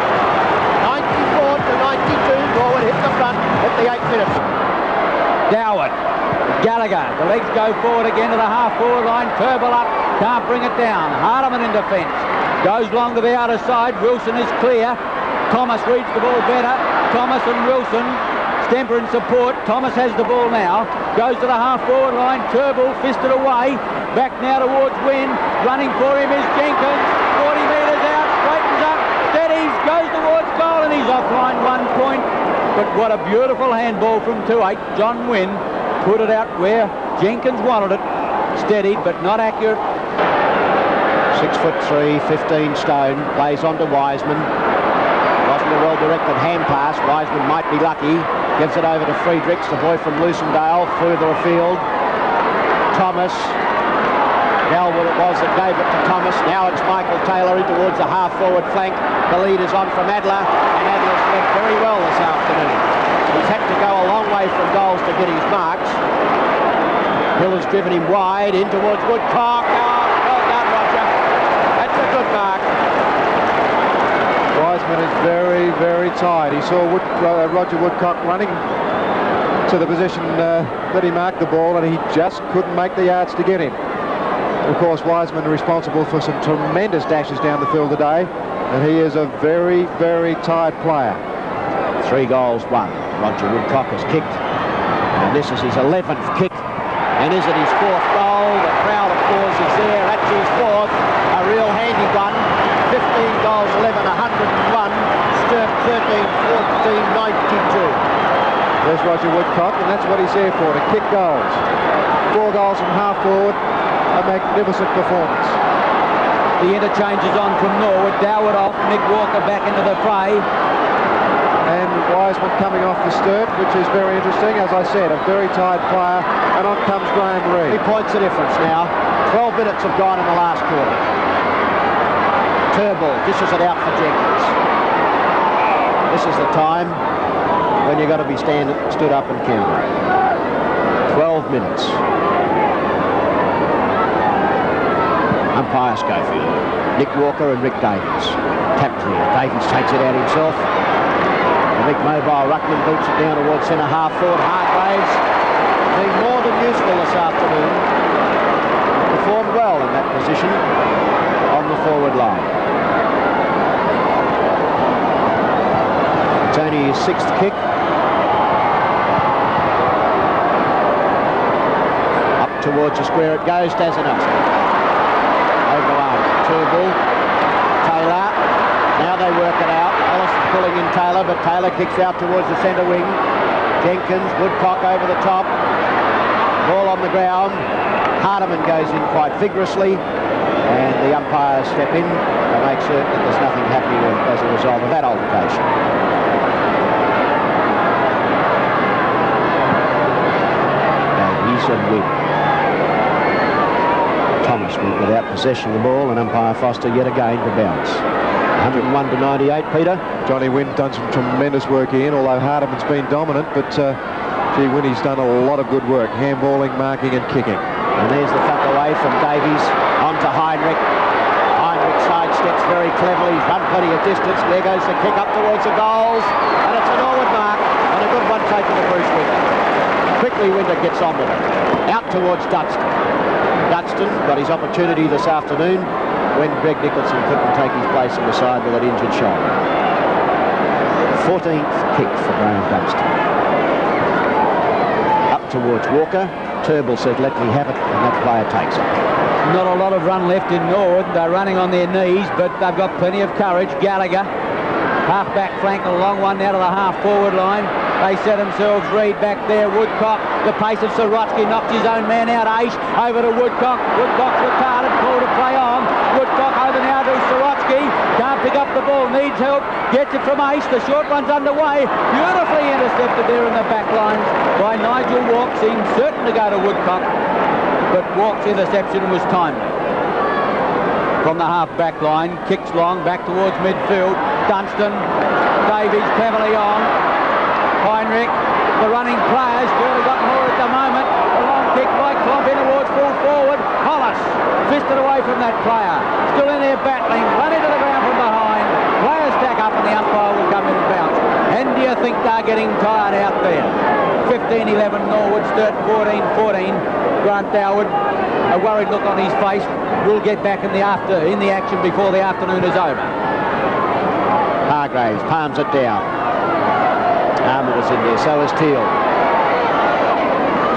94 to 92, Norwood hit the front at the 8 minutes. Doward, Gallagher, the legs go forward again to the half-forward line. Turnbull up, can't bring it down. Hardiman in defence, goes long to the outer side. Wilson is clear. Thomas reads the ball better. Thomas and Wilson, Stemper in support. Thomas has the ball now, goes to the half-forward line. Turnbull fisted away, back now towards Wynn. Running for him is Jenkins. 40 metres out, straightens up, steadies, goes towards goal, and he's offline 1 point. But what a beautiful handball from 2-8. John Wynn put it out where Jenkins wanted it. Steadied, but not accurate. 6'3", 15 stone, plays on to Wiseman. Wasn't a well-directed hand pass. Wiseman might be lucky. Gives it over to Friedrichs, the boy from Lucendale, further afield. Thomas. Elwood it was that gave it to Thomas. Now it's Michael Taylor in towards the half-forward flank. The lead is on from Adler, and Adler's led very well this afternoon. He's had to go a long way from goals to get his marks. Hill has driven him wide in towards Woodcock. Oh, well done, Roger. That's a good mark. Wiseman is very, very tired. He saw Roger Woodcock running to the position that he marked the ball, and he just couldn't make the yards to get him. Of course, Wiseman responsible for some tremendous dashes down the field today, and he is a very, very tired player. 3 goals, 1. Roger Woodcock has kicked, and this is his 11th kick, and is it his 4th goal? The crowd applause is there. That's his 4th, a real handy one. 15 goals, 11, 101. Sturt 13, 14, 92. There's Roger Woodcock, and that's what he's there for, to kick goals. 4 goals from half forward. A magnificent performance. The interchange is on from Norwood. Doward off, Nick Walker back into the fray. And Wiseman coming off the Sturt, which is very interesting. As I said, a very tired player. And on comes Graham Reid. 3 points the difference now. 12 minutes have gone in the last quarter. Turnbull dishes it out for Jenkins. This is the time when you've got to be stood up and counted. 12 minutes. Umpire Schofield, Nick Walker and Rick Davies. Tap clear. Davies takes it out himself. The big mobile ruckman boots it down towards centre half forward. Hargraves being more than useful this afternoon. Performed well in that position on the forward line. It's only his 6th kick. Up towards the square it goes. Dazanovsky. Over the line. Turnbull. Taylor. Now they work it out. Hollis is pulling in Taylor, but Taylor kicks out towards the centre wing. Jenkins, Woodcock over the top. Ball on the ground. Hardiman goes in quite vigorously, and the umpires step in to make certain that there's nothing happening as a result of that altercation. Davies and Wynn. Thomas went without possession of the ball, and umpire Foster yet again to bounce. 101 to 98, Peter. Johnny Wynn's done some tremendous work here, although Hardiman's been dominant, but gee, Winnie's done a lot of good work, handballing, marking and kicking. And there's the fuck away from Davies onto Heinrich. Heinrich sidesteps very cleverly. He's run plenty of distance. There goes the kick up towards the goals. And it's a Norwood mark. And a good one taken to Bruce Winter. Quickly Winter gets on with it. Out towards Dunstan. Dunstan got his opportunity this afternoon when Greg Nicholson couldn't take his place on the side with an injured shoulder. 14th kick for Graham Dunstan. Up towards Walker. Turnbull said, let me have it, and that player takes it. Not a lot of run left in Norwood. They're running on their knees, but they've got plenty of courage. Gallagher, half-back flank, a long one now to the half-forward line. They set themselves. Reed back there. Woodcock, the pace of Sorotsky, knocks his own man out. Aish over to Woodcock. Woodcock's retarded. Call to play on. Woodcock over now to Sorotsky. Can't pick up the ball. Needs help. Gets it from Aish. The short one's underway. Beautifully intercepted there in the back lines by Nigel Walk. Seemed certain to go to Woodcock, but Walk's interception was timely. From the half-back line, kicks long, back towards midfield. Dunstan, Davies cleverly on. Heinrich, the running players, barely got more at the moment. A long kick by Klomp in towards full forward. Hollis, fisted away from that player. Still in there battling, run into the ground from behind. Players stack up and the umpire will come in and bounce. And do you think they're getting tired out there? 15-11 Norwood, Sturt 14-14. Grant Doward, a worried look on his face. Will get back in the action before the afternoon is over. Hargraves palms it down. Armour was in there, so is Teal.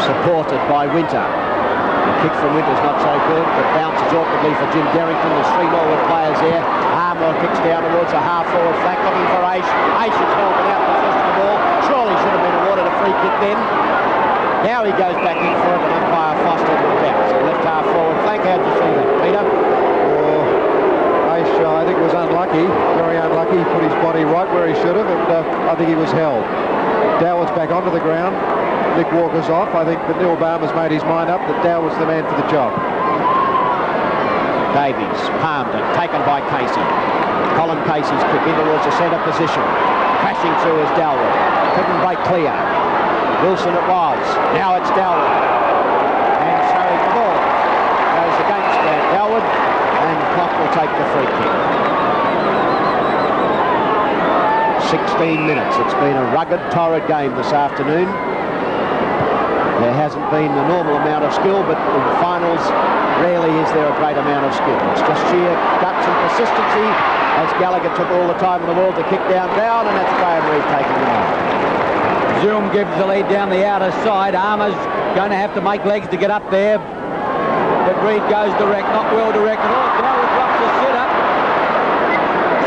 Supported by Winter. The kick from Winter's not so good, but bounces awkwardly for Jim Derrington. There's 3 Norwood players there. Armour kicks down towards a half-forward flank, looking for Aish. Aish is held without possession of the ball. Surely should have been awarded a free kick then. Now he goes back in for it, and umpire Foster will bounce. Left half-forward flank. How'd you see that, Peter? Aish, I think, was unlucky, very unlucky. He put his body right where he should have, and I think he was held. Doward's back onto the ground. Nick Walker's off. I think that Neil Barmer's made his mind up that Doward's the man for the job. Davies palmed it, taken by Casey. Colin Casey's kick in towards the centre position. Crashing through is Dalwood. Couldn't break clear. Wilson it was. Now it's Dalwood. And so the ball goes against Dalwood, and Clock will take the free kick. 16 minutes. It's been a rugged, torrid game this afternoon. There hasn't been the normal amount of skill, but in the finals, rarely is there a great amount of skill. It's just sheer guts and persistency, as Gallagher took all the time in the world to kick down, and that's Graham Reed taking the lead. Zoom gives the lead down the outer side. Armour's going to have to make legs to get up there, but Reed goes direct, not well directed. Doward drops the sit-up.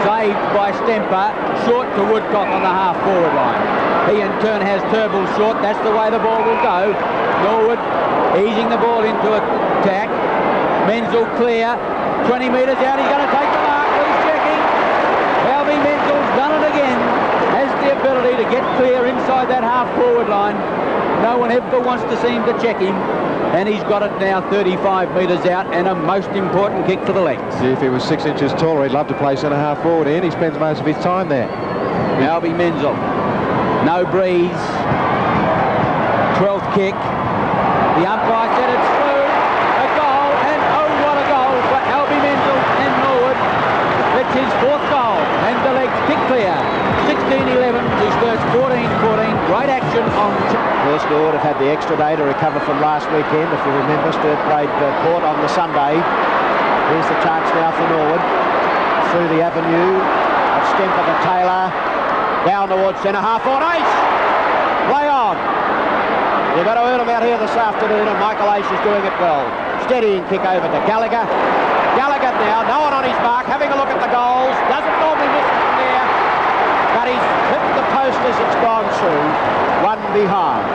Saved by Stemper, short to Woodcock on the half-forward line. He in turn has Turnbull short. That's the way the ball will go. Norwood easing the ball into attack. Menzel clear. 20 metres out. He's going to take the mark. He's checking. Alvy Menzel's done it again. Has the ability to get clear inside that half-forward line. No one ever wants to seem to check him. And he's got it now 35 metres out, and a most important kick for the legs. If he was 6 inches taller, he'd love to play centre half forward, and he spends most of his time there. Albie Menzel. No breeze. 12th kick. The umpire said it's through. A goal, and oh, what a goal for Albie Menzel and Norwood. It's his 4th goal, and the legs kick clear. 16-11 to Sturt's 14-14. Great action on... Of course, Norwood have had the extra day to recover from last weekend. If you remember, Sturt played Port on the Sunday. Here's the chance now for Norwood. Through the avenue of Stemper to Taylor. Down towards centre half forward. Ace! Play on! You've got to earn them out here this afternoon, and Michael Ace is doing it well. Steadying kick over to Gallagher. Gallagher now, no one on his mark, having a look at the goals. Doesn't normally miss from there, but he's hit the post as it's gone through. One behind.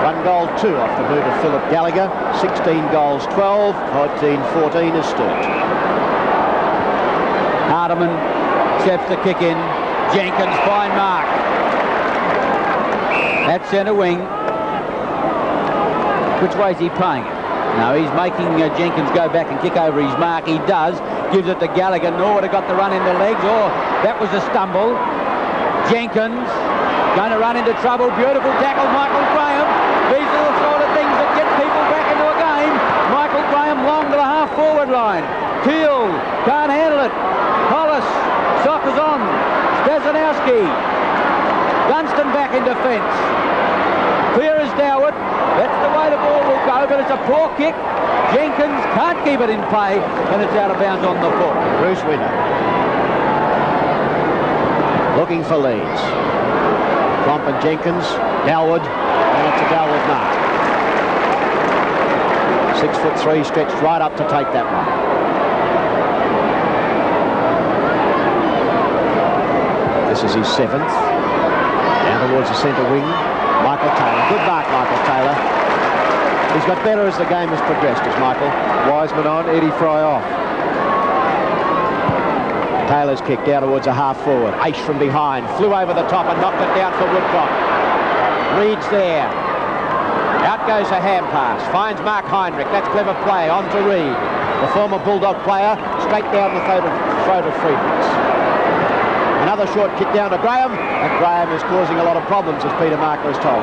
1 goal, 2 off the boot of Philip Gallagher. 16 goals, 12. 14-14 is Sturt. Hardiman steps the kick in. Jenkins, fine mark. At centre wing. Which way is he playing it? No, he's making Jenkins go back and kick over his mark. He does. Gives it to Gallagher. Norwood have got the run in the legs. Oh, that was a stumble. Jenkins going to run into trouble. Beautiful tackle, Michael Graham. These are the sort of things that get people back into a game. Michael Graham long to the half-forward line. Teal can't handle it. Hollis, Sockers on. Stazanowski. Dunstan back in defence. Clear as Doward. That's the way the ball will go, but it's a poor kick. Jenkins can't keep it in play, and it's out of bounds on the foot. Bruce Winner. Looking for leads. Klomp and Jenkins. Doward. And it's a Doward mark. 6'3", stretched right up to take that one. This is his 7th. Down towards the centre wing. Michael Taylor. Good mark, Michael Taylor. He's got better as the game has progressed, is Michael. Wiseman on, Eddie Fry off. Taylor's kick down towards a half forward. Ace from behind. Flew over the top and knocked it down for Woodcock. Reed's there. Out goes a hand pass. Finds Mark Heinrich. That's clever play. On to Reed. The former Bulldog player. Straight down the throat of Friedrichs. Another short kick down to Graham. And Graham is causing a lot of problems, as Peter Marker has told.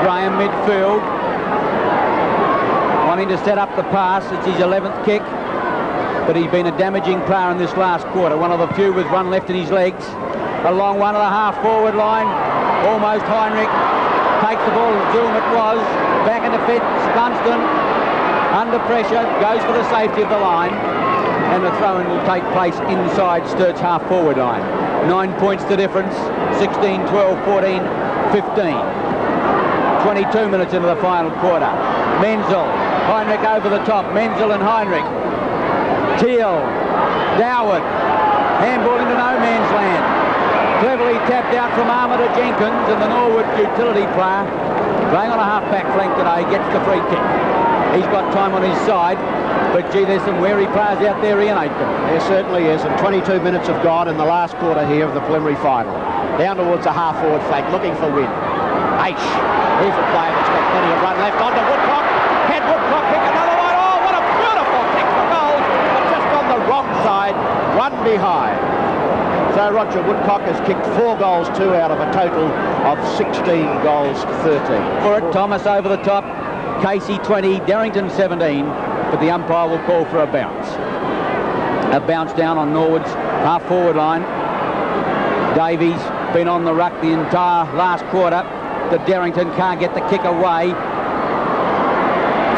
Graham midfield. Wanting to set up the pass. It's his 11th kick. But he's been a damaging player in this last quarter. One of the few with one left in his legs. Along one of the half-forward line. Almost Heinrich. Takes the ball. Zoom it was. Back in defence. Dunstan. Under pressure. Goes for the safety of the line. And the throw-in will take place inside Sturt's half-forward line. 9 points the difference. 16, 12, 14, 15. 22 minutes into the final quarter. Menzel. Heinrich over the top. Menzel and Heinrich. Teal. Doward. Handball into no man's land. Cleverly tapped out from Armour to Jenkins, and the Norwood utility player, playing on a half-back flank today, gets the free kick. He's got time on his side, but gee, there's some wary players out there, Ian Aitken. There certainly is, and 22 minutes have gone in the last quarter here of the preliminary final. Down towards the half-forward flank, looking for win. H. Here's a player that's got plenty of run left. On to Woodcock. Can Woodcock kick another one? Oh, what a beautiful kick for goal, but just on the wrong side, one behind. So Roger Woodcock has kicked 4 goals, 2 out of a total of 16 goals, 13. For it, Thomas over the top. Casey 20, Darrington 17, but the umpire will call for a bounce. A bounce down on Norwood's half-forward line. Davies been on the ruck the entire last quarter. The Darrington can't get the kick away.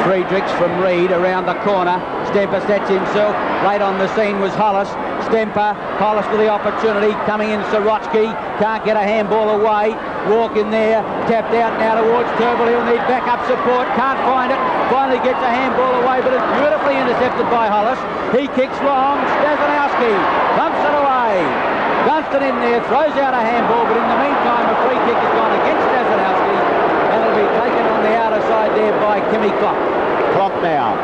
Friedrichs from Reed around the corner. Stemper sets himself. Late on the scene was Hollis. Stemper, Hollis with the opportunity. Coming in Sorotsky. Can't get a handball away. Walk in there. Tapped out now towards Turnbull. He'll need backup support. Can't find it. Finally gets a handball away, but it's beautifully intercepted by Hollis. He kicks long. Stazanowski bumps it away. Dunstan in there. Throws out a handball, but in the meantime a free kick has gone against Stazanowski. And it'll be taken on the outer side there by Kimmy Klopp. Clock now.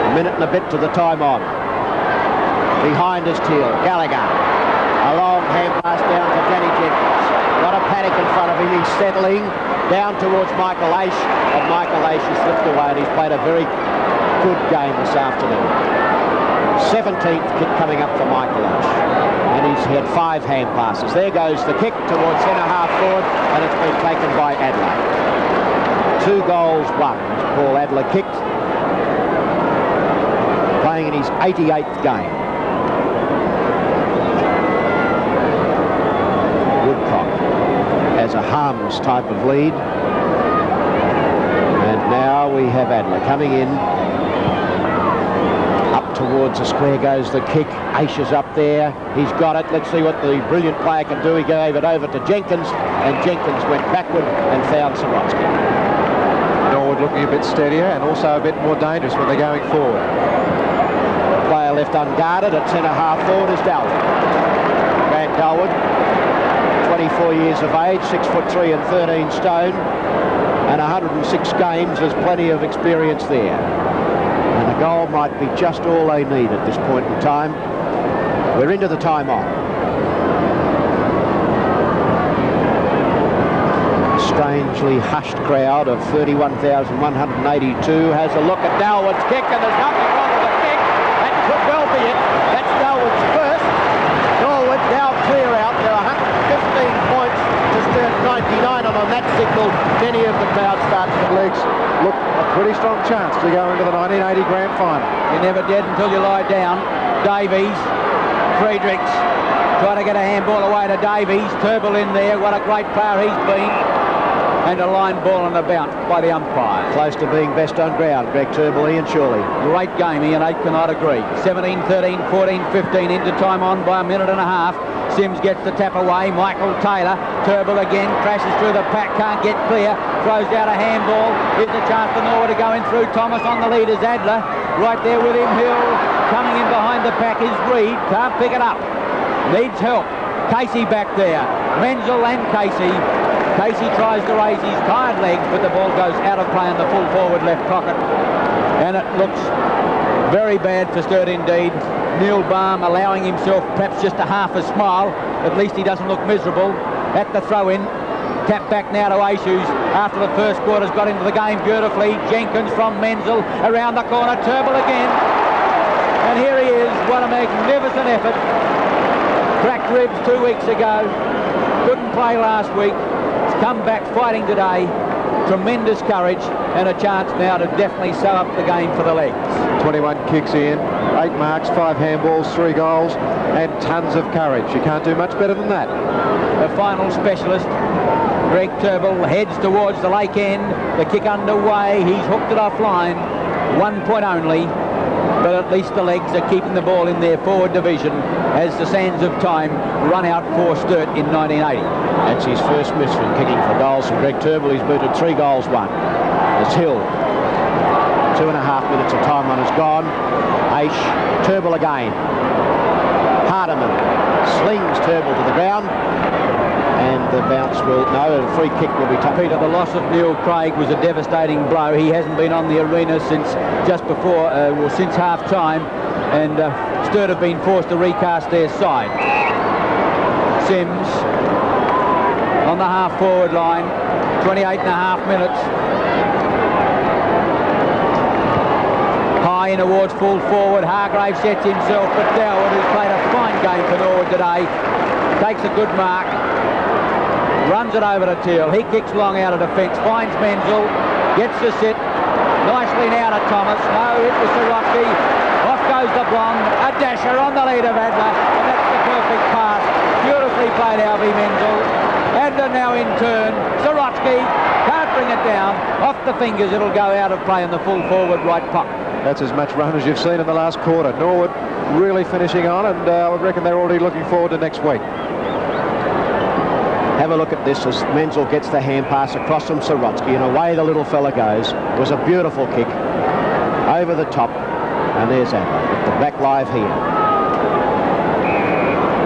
A minute and a bit to the time on. Behind is Teal. Gallagher. A long hand pass down to Danny Jenkins. Got a paddock in front of him. He's settling down towards Michael Aish. And Michael Aish has slipped away, and he's played a very good game this afternoon. 17th kick coming up for Michael Ash. And he had 5 hand passes. There goes the kick towards centre half forward, and it's been taken by Adler. 2 goals, 1. Paul Adler kicked, playing in his 88th game. Woodcock has a harmless type of lead. And now we have Adler coming in. Up towards the square goes the kick. Aish is up there. He's got it. Let's see what the brilliant player can do. He gave it over to Jenkins, and Jenkins went backward and found Sorotsky. Norwood looking a bit steadier and also a bit more dangerous when they're going forward. Player left unguarded at centre half forward is Dalwood. Grant Dalwood, 24 years of age, 6'3" and 13 stone, and 106 games. There's plenty of experience there. And a goal might be just all they need at this point in time. We're into the time on. Strangely hushed crowd of 31,182 has a look at Dalwood's kick, and there's nothing wrong with the kick. That could well be it. That's Dalwood's first. Norwood now clear out. There are 115 points to Sturt 99, and on that signal, many of the crowd start to Legs look a pretty strong chance to go into the 1980 grand final. You're never dead until you lie down. Davies, Friedrichs, trying to get a handball away to Davies. Turnbull in there. What a great player he's been. And a line ball on the bounce by the umpire. close to being best on ground. Greg Turnbull, Ian Shorley. Great game, Ian. 8 cannot agree. 17, 13, 14, 15 into time on by a minute and a half. Sims gets the tap away. Michael Taylor. Turnbull again crashes through the pack. Can't get clear. Throws out a handball. Here's a chance for Norwood to go in through. Thomas on the lead is Adler. Right there with him. Hill coming in behind the pack is Reed. Can't pick it up. Needs help. Casey back there. Menzel and Casey. Casey tries to raise his tired legs, but the ball goes out of play in the full forward left pocket. And it looks very bad for Sturt indeed. Neil Baum allowing himself perhaps just a half a smile. At least he doesn't look miserable. At the throw-in. Tap back now to Aishu's after the first quarter's got into the game beautifully. Jenkins from Menzel around the corner. Turnbull again. And here he is. What a magnificent effort. Cracked ribs 2 weeks ago. Couldn't play last week. He's come back fighting today. Tremendous courage and a chance now to definitely sew up the game for the legs. 21 kicks in, 8 marks, 5 handballs, 3 goals, and tons of courage. You can't do much better than that. The final specialist, Greg Turnbull, heads towards the lake end. The kick underway. He's hooked it offline. 1 point only. But at least the legs are keeping the ball in their forward division as the sands of time run out for Sturt in 1980. That's his first miss from kicking for goals from Greg Turnbull. He's booted 3 goals, 1. It's Hill. 2.5 minutes of time on is gone. Aish, Turnbull again. Hardiman slings Turnbull to the ground. And the bounce will, no, a free kick will be taken. Peter, the loss of Neil Craig was a devastating blow. He hasn't been on the arena since just before, since half-time, and Sturt have been forced to recast their side. Sims on the half-forward line, 28.5 minutes. High in towards full forward. Hargrave sets himself, but Dalwood, who's played a fine game for Norwood today, takes a good mark. Runs it over to Teal. He kicks long out of defence. Finds Menzel. Gets the sit. Nicely now to Thomas. No, it was Sorotsky. Off goes the blonde. A dasher on the lead of Adler. And that's the perfect pass. Beautifully played Alvy Menzel. Adler now in turn. Sorotsky can't bring it down. Off the fingers. It'll go out of play in the full forward right pocket. That's as much run as you've seen in the last quarter. Norwood really finishing on, and I reckon they're already looking forward to next week. Have a look at this as Menzel gets the hand pass across from Sorotsky, and away the little fella goes. It was a beautiful kick over the top, and there's Adler with the back live here.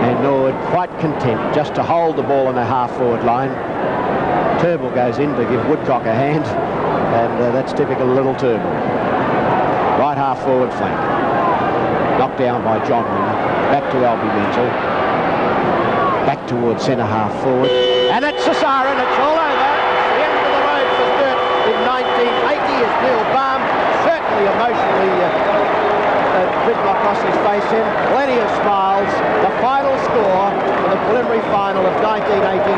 And Norwood quite content just to hold the ball in the half-forward line. Turnbull goes in to give Woodcock a hand, and that's typical little Turnbull. Right half-forward flank. Knocked down by John Winner. Back to Alvy Menzel. Back towards centre half forward. And it's a siren. It's all over. It's the end of the road for Sturt in 1980 as Neil Baum, certainly emotionally driven across his in plenty of smiles. The final score for the preliminary final of 1980,